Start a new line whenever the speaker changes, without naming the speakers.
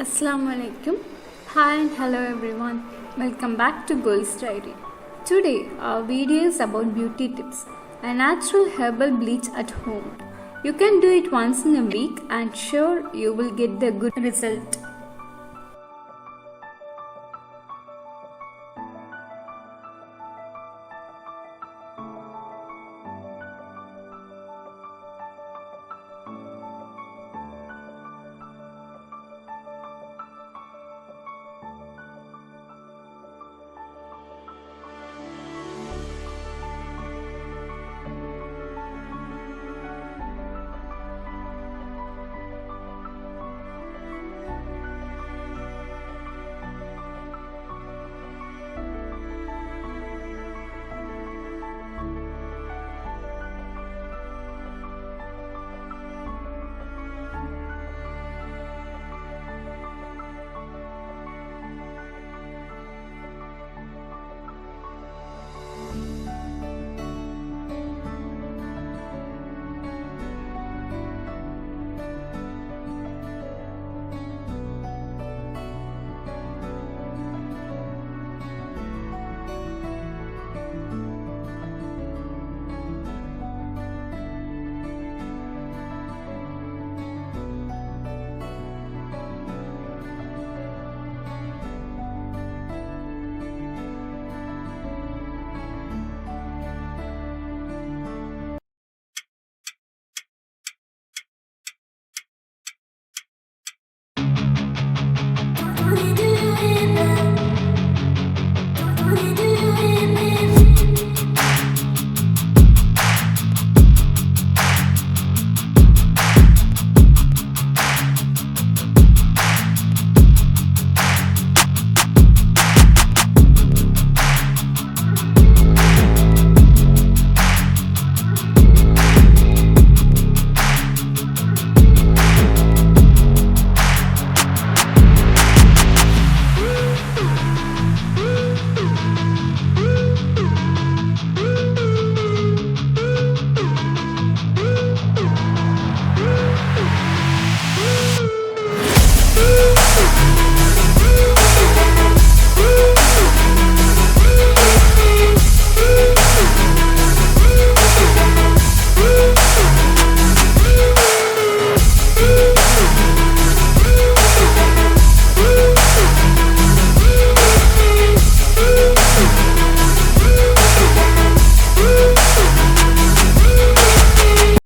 Assalamu alaikum. Hi and hello everyone. Welcome back to Girls Diary. Today our video is about beauty tips. A natural herbal bleach at home. You can do it once in a week and sure you will get the good result.